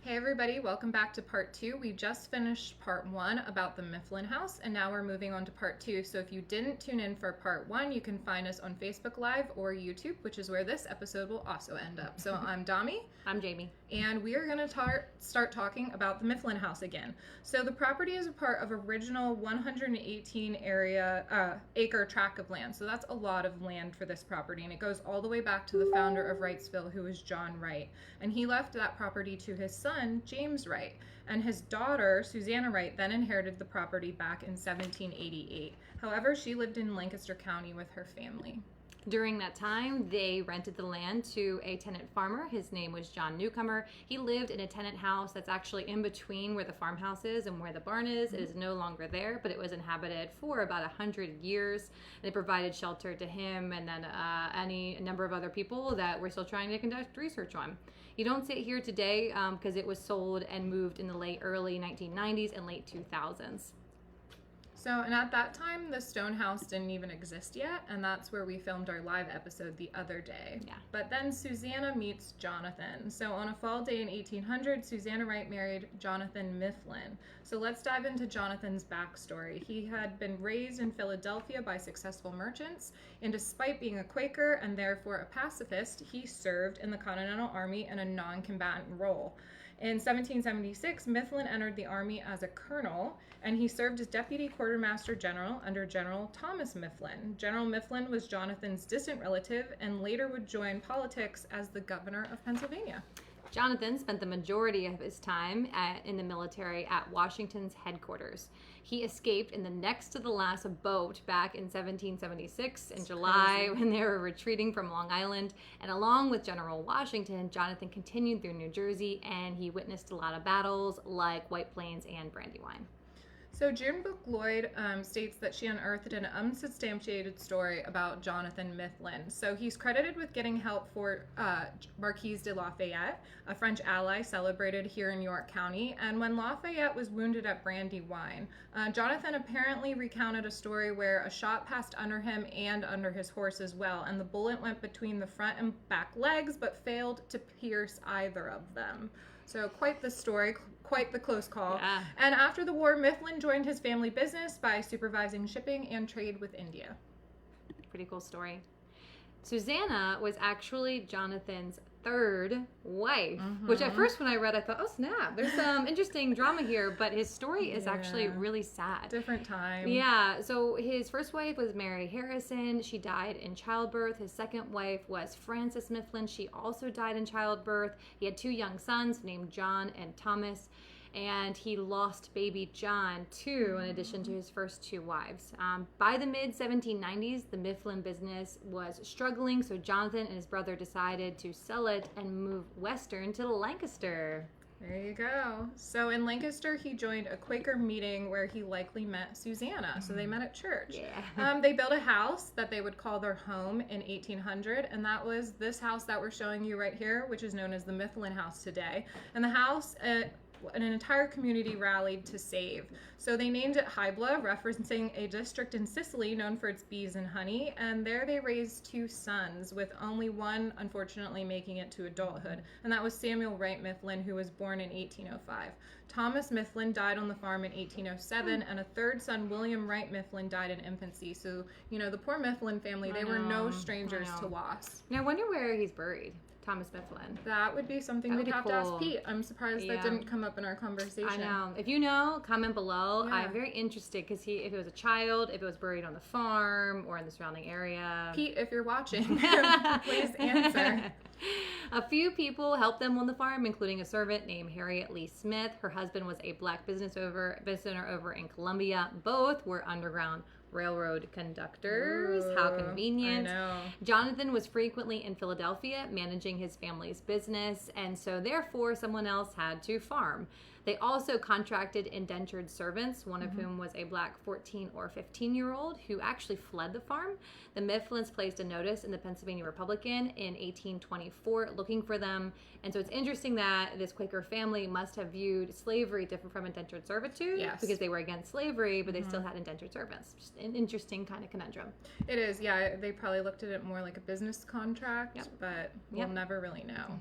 Hey everybody, welcome back to part 2. We just finished part 1 about the Mifflin House, and now we're moving on to part 2. So if you didn't tune in for part 1, you can find us on Facebook Live or YouTube, which is where this episode will also end up. So I'm Dami. I'm Jamie. And we are going to start talking about the Mifflin House again. So the property is a part of original 118 acre tract of land. So that's a lot of land for this property, and it goes all the way back to the founder of Wrightsville, who was John Wright. And he left that property to his son, James Wright. And his daughter, Susquehanna Wright, then inherited the property back in 1788. However, she lived in Lancaster County with her family. During that time, they rented the land to a tenant farmer. His name was John Newcomer. He lived in a tenant house that's actually in between where the farmhouse is and where the barn is. It is no longer there, but it was inhabited for about 100 years. They provided shelter to him and then a number of other people that we're still trying to conduct research on. You don't see it here today because it was sold and moved in the early 1990s and late 2000s. So, and at that time, the stone house didn't even exist yet, and that's where we filmed our live episode the other day. Yeah. But then Susquehanna meets Jonathan. So on a fall day in 1800, Susquehanna Wright married Jonathan Mifflin. So let's dive into Jonathan's backstory. He had been raised in Philadelphia by successful merchants, and despite being a Quaker and therefore a pacifist, he served in the Continental Army in a non-combatant role. In 1776, Mifflin entered the Army as a colonel, and he served as Deputy Quartermaster General under General Thomas Mifflin. General Mifflin was Jonathan's distant relative and later would join politics as the governor of Pennsylvania. Jonathan spent the majority of his time in the military at Washington's headquarters. He escaped in the next to the last boat back in 1776 in July when they were retreating from Long Island. And along with General Washington, Jonathan continued through New Jersey, and he witnessed a lot of battles like White Plains and Brandywine. So June Book Lloyd states that she unearthed an unsubstantiated story about Jonathan Mifflin. So he's credited with getting help for Marquise de Lafayette, a French ally celebrated here in York County. And when Lafayette was wounded at Brandywine, Jonathan apparently recounted a story where a shot passed under him and under his horse as well. And the bullet went between the front and back legs, but failed to pierce either of them. So quite the story, quite the close call. Yeah. And after the war, Mifflin joined his family business by supervising shipping and trade with India. Pretty cool story. Susquehanna was actually Jonathan's third wife, which at first when I read, I thought, oh snap, there's some interesting drama here, but his story is actually really sad. Different time. Yeah, so his first wife was Mary Harrison. She died in childbirth. His second wife was Frances Mifflin. She also died in childbirth. He had two young sons named John and Thomas. And he lost baby John, too, in addition to his first two wives. By the mid-1790s, the Mifflin business was struggling, so Jonathan and his brother decided to sell it and move western to Lancaster. There you go. So in Lancaster, he joined a Quaker meeting where he likely met Susquehanna. So they met at church. Yeah. They built a house that they would call their home in 1800, and that was this house that we're showing you right here, which is known as the Mifflin House today. And the house... an entire community rallied to save. So they named it Hybla, referencing a district in Sicily known for its bees and honey, and there they raised two sons, with only one unfortunately making it to adulthood, and that was Samuel Wright Mifflin, who was born in 1805. Thomas Mifflin died on the farm in 1807, and a third son, William Wright Mifflin, died in infancy. So, you know, the poor Mifflin family, they were no strangers to loss. Now, I wonder where he's buried. Thomas Mifflin. That would be something we'd have to ask Pete. I'm surprised that didn't come up in our conversation. I know. If you know, comment below. Yeah. I'm very interested because if it was a child, if it was buried on the farm or in the surrounding area. Pete, if you're watching, please answer. A few people helped them on the farm, including a servant named Harriet Lee Smith. Her husband was a black business owner over in Columbia. Both were Underground Railroad conductors. Ooh, how convenient. I know. Jonathan was frequently in Philadelphia managing his family's business, and so therefore someone else had to farm. They also contracted indentured servants, one of whom was a black 14 or 15-year-old who actually fled the farm. The Mifflins placed a notice in the Pennsylvania Republican in 1824 looking for them. And so it's interesting that this Quaker family must have viewed slavery different from indentured servitude because they were against slavery, but they still had indentured servants. Just an interesting kind of conundrum. It is, yeah. They probably looked at it more like a business contract, but we'll never really know.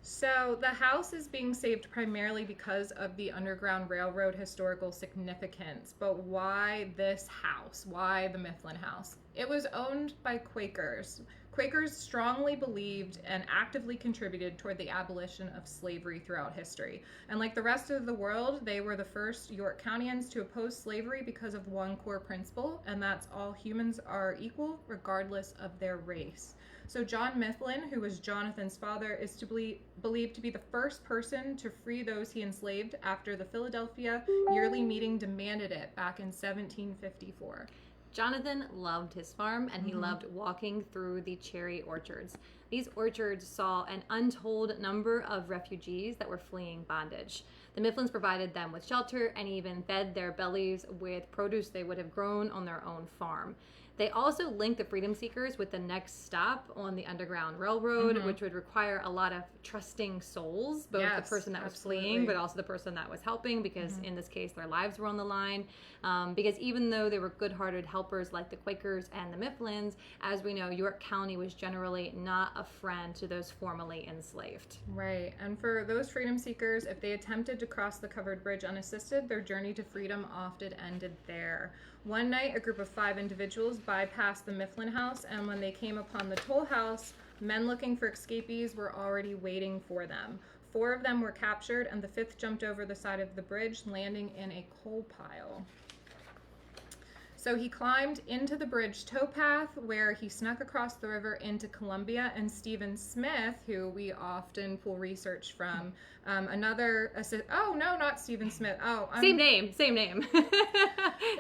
So the house is being saved primarily because of the Underground Railroad historical significance. But why this house? Why the Mifflin House? It was owned by Quakers. Quakers strongly believed and actively contributed toward the abolition of slavery throughout history. And like the rest of the world, they were the first York Countyans to oppose slavery because of one core principle, and that's all humans are equal regardless of their race. So John Mifflin, who was Jonathan's father, is believed to be the first person to free those he enslaved after the Philadelphia Yearly Meeting demanded it back in 1754. Jonathan loved his farm, and he loved walking through the cherry orchards. These orchards saw an untold number of refugees that were fleeing bondage. The Mifflins provided them with shelter and even fed their bellies with produce they would have grown on their own farm. They also linked the freedom seekers with the next stop on the Underground Railroad, which would require a lot of trusting souls, both the person that was fleeing, but also the person that was helping, because in this case, their lives were on the line. Because even though they were good-hearted helpers like the Quakers and the Mifflins, as we know, York County was generally not a friend to those formerly enslaved. Right. And for those freedom seekers, if they attempted to cross the covered bridge unassisted, their journey to freedom often ended there. One night, a group of 5 individuals bypassed the Mifflin House, and when they came upon the toll house, men looking for escapees were already waiting for them. 4 of them were captured, and the 5th jumped over the side of the bridge, landing in a coal pile. So he climbed into the bridge towpath, where he snuck across the river into Columbia, and Stephen Smith, who we often pull research from, not Stephen Smith. Same name.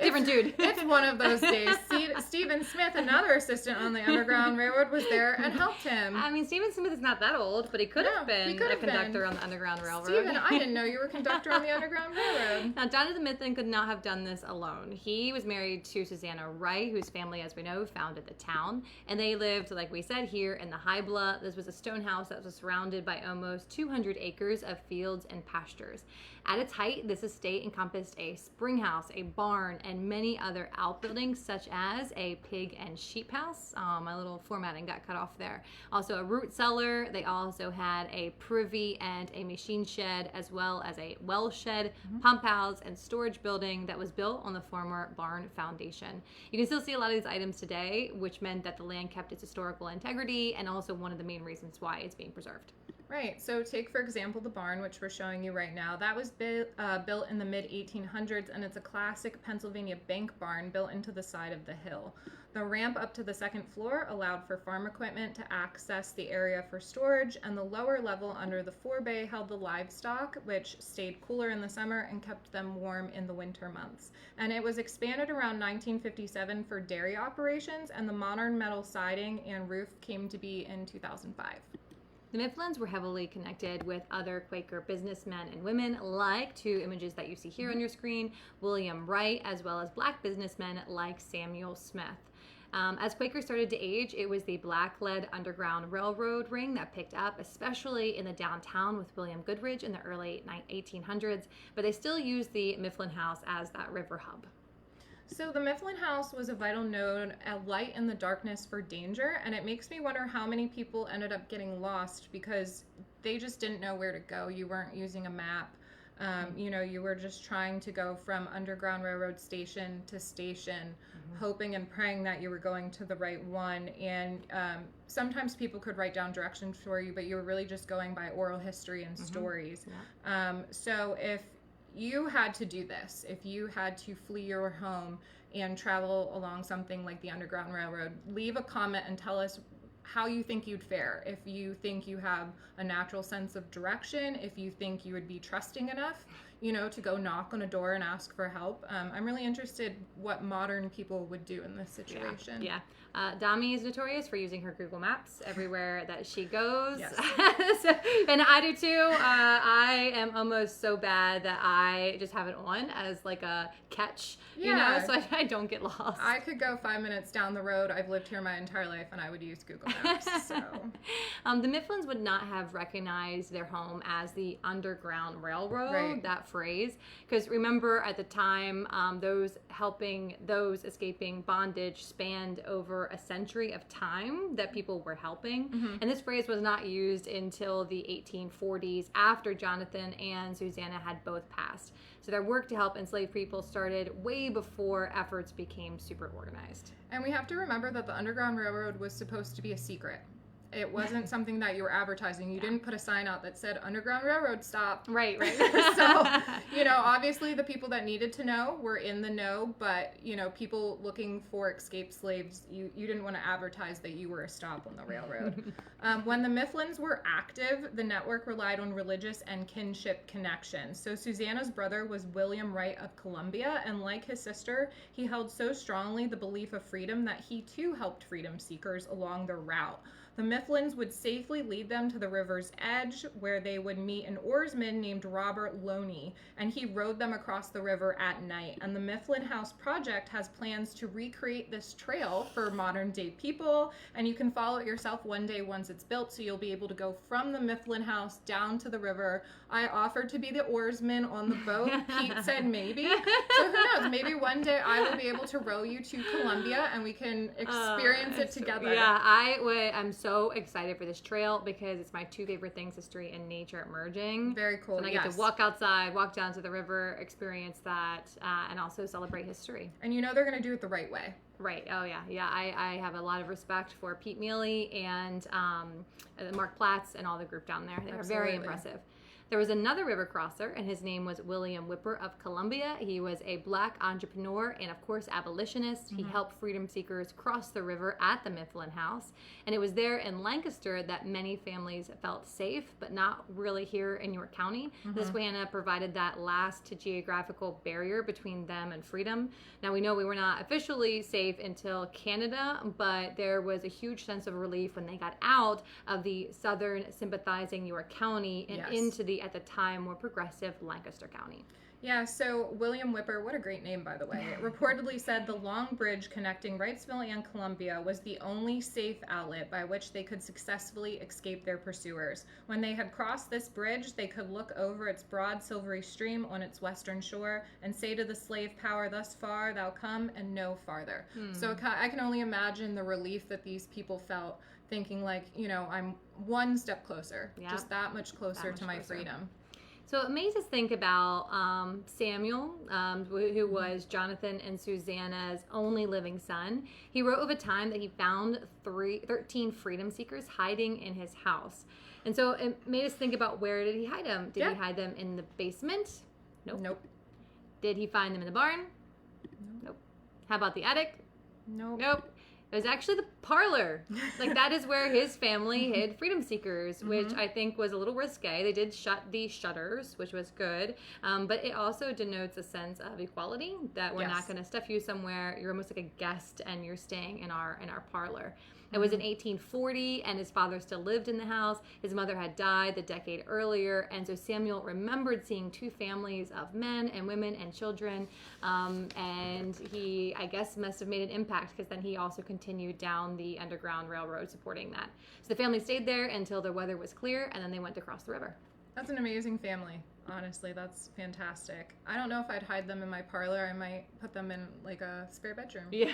Different dude. It's one of those days. Stephen Smith, another assistant on the Underground Railroad, was there and helped him. I mean, Stephen Smith is not that old, but he could have been a conductor on the Underground Railroad. Stephen, I didn't know you were a conductor on the Underground Railroad. Now, Jonathan Mifflin could not have done this alone. He was married to Susanna Wright, whose family, as we know, founded the town. And they lived, like we said, here in the High Bluff. This was a stone house that was surrounded by almost 200 acres of fields and pastures. At its height, this estate encompassed a spring house, a barn, and many other outbuildings, such as a pig and sheep house. My little formatting got cut off there. Also a root cellar. They also had a privy and a machine shed, as well as a well shed, pump house, and storage building that was built on the former barn foundation. You can still see a lot of these items today, which meant that the land kept its historical integrity, and also one of the main reasons why it's being preserved. Right. So take, for example, the barn, which we're showing you right now. That was built in the mid-1800s, and it's a classic Pennsylvania bank barn built into the side of the hill. The ramp up to the 2nd floor allowed for farm equipment to access the area for storage, and the lower level under the forebay held the livestock, which stayed cooler in the summer and kept them warm in the winter months. And it was expanded around 1957 for dairy operations, and the modern metal siding and roof came to be in 2005. The Mifflins were heavily connected with other Quaker businessmen and women, like 2 images that you see here on your screen, William Wright, as well as Black businessmen like Samuel Smith. As Quakers started to age, it was the black-lead Underground Railroad ring that picked up, especially in the downtown with William Goodrich in the early 1800s, but they still used the Mifflin House as that river hub. So the Mifflin House was a vital node, a light in the darkness for danger, and it makes me wonder how many people ended up getting lost because they just didn't know where to go. You weren't using a map. You were just trying to go from Underground Railroad station to station, hoping and praying that you were going to the right one. And sometimes people could write down directions for you, but you were really just going by oral history and stories. Yeah. So if you had to do this, if you had to flee your home and travel along something like the Underground Railroad, leave a comment and tell us how you think you'd fare. If you think you have a natural sense of direction, if you think you would be trusting enough, to go knock on a door and ask for help. I'm really interested what modern people would do in this situation. Yeah. Dami is notorious for using her Google Maps everywhere that she goes. Yes. And I do too. I am almost so bad that I just have it on as like a catch, so I don't get lost. I could go 5 minutes down the road. I've lived here my entire life, and I would use Google Maps. So, the Mifflins would not have recognized their home as the Underground Railroad. Right. That phrase, because remember at the time, those escaping bondage spanned over a century of time that people were helping. And this phrase was not used until the 1840s, after Jonathan and Susquehanna had both passed. So their work to help enslaved people started way before efforts became super organized. And we have to remember that the Underground Railroad was supposed to be a secret. It wasn't something that you were advertising. You didn't put a sign out that said Underground Railroad stop. Right. So, obviously the people that needed to know were in the know, but, people looking for escaped slaves, you didn't want to advertise that you were a stop on the railroad. When the Mifflins were active, the network relied on religious and kinship connections. So Susquehanna's brother was William Wright of Columbia, and like his sister, he held so strongly the belief of freedom that he too helped freedom seekers along their route. The Mifflins would safely lead them to the river's edge, where they would meet an oarsman named Robert Loney, and he rowed them across the river at night. And the Mifflin House project has plans to recreate this trail for modern day people, and you can follow it yourself one day once it's built, so you'll be able to go from the Mifflin House down to the river. I offered to be the oarsman on the boat. Pete said maybe. So who knows? Maybe one day I will be able to row you to Columbia, and we can experience it together. Yeah, I'm so excited for this trail because it's my two favorite things, history and nature merging. Very cool. So I get to walk outside, walk down to the river, experience that, and also celebrate history. And they're going to do it the right way. Right. Oh, yeah. Yeah, I have a lot of respect for Pete Mealy and Mark Platts and all the group down there. They are very impressive. There was another river crosser, and his name was William Whipper of Columbia. He was a black entrepreneur and, of course, abolitionist. He helped freedom seekers cross the river at the Mifflin House. And it was there in Lancaster that many families felt safe, but not really here in York County. Susquehanna provided that last geographical barrier between them and freedom. Now, we know we were not officially safe until Canada, but there was a huge sense of relief when they got out of the southern sympathizing York County and into the, at the time, more progressive Lancaster County. Yeah, so William Whipper, what a great name, by the way, reportedly said the long bridge connecting Wrightsville and Columbia was the only safe outlet by which they could successfully escape their pursuers. When they had crossed this bridge, they could look over its broad silvery stream on its western shore and say to the slave power, "Thus far thou come and no farther." So I can only imagine the relief that these people felt, thinking like, I'm one step closer, just that much closer to my freedom. So it makes us think about Samuel, who was Jonathan and Susquehanna's only living son. He wrote of a time that he found 13 freedom seekers hiding in his house. And so it made us think about, where did he hide them? Did he hide them in the basement? Nope. Did he find them in the barn? Nope. How about the attic? Nope. It was actually the parlor. Like, that is where his family hid freedom seekers, which I think was a little risque. They did shut the shutters, which was good. But it also denotes a sense of equality, that we're not going to stuff you somewhere. You're almost like a guest, and you're staying in our parlor. It was in 1840, and his father still lived in the house. His mother had died the decade earlier, and so Samuel remembered seeing two families of men and women and children, and he, I guess, must have made an impact, because then he also continued down the Underground Railroad supporting that. So the family stayed there until the weather was clear, and then they went to cross the river. That's an amazing family. Honestly, that's fantastic. I don't know if I'd hide them in my parlor. I might put them in like a spare bedroom. Yeah.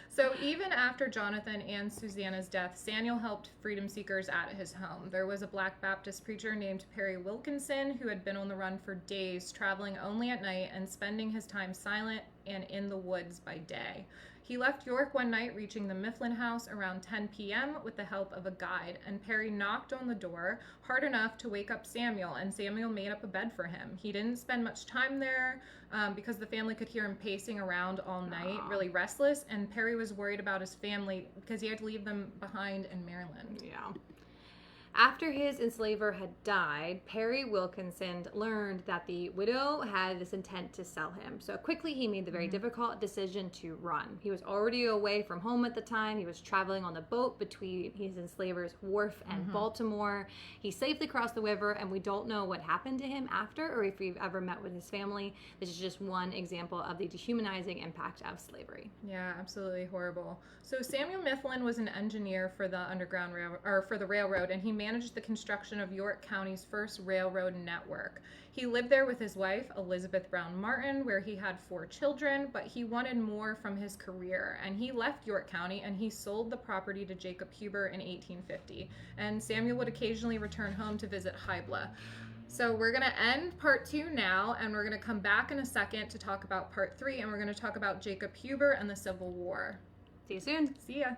So even after Jonathan and Susquehanna's death, Samuel helped freedom seekers at his home. There was a Black Baptist preacher named Perry Wilkinson who had been on the run for days, traveling only at night and spending his time silent and in the woods by day. He left York one night, reaching the Mifflin House around 10 p.m. with the help of a guide, and Perry knocked on the door hard enough to wake up Samuel, and Samuel made up a bed for him. He didn't spend much time there because the family could hear him pacing around all night, really restless, and Perry was worried about his family because he had to leave them behind in Maryland. Yeah. After his enslaver had died, Perry Wilkinson learned that the widow had this intent to sell him. So quickly he made the very difficult decision to run. He was already away from home at the time. He was traveling on the boat between his enslaver's wharf and Baltimore. He safely crossed the river, and we don't know what happened to him after, or if he ever met with his family. This is just one example of the dehumanizing impact of slavery. Yeah, absolutely horrible. So Samuel Mifflin was an engineer for the Underground Railroad, or for the railroad, and he made managed the construction of York County's first railroad network. He lived there with his wife, Elizabeth Brown Martin, where he had 4 children, but he wanted more from his career, and he left York County and he sold the property to Jacob Huber in 1850. And Samuel would occasionally return home to visit Hybla. So we're going to end part 2 now, and we're going to come back in a second to talk about part 3, and we're going to talk about Jacob Huber and the Civil War. See you soon. See ya.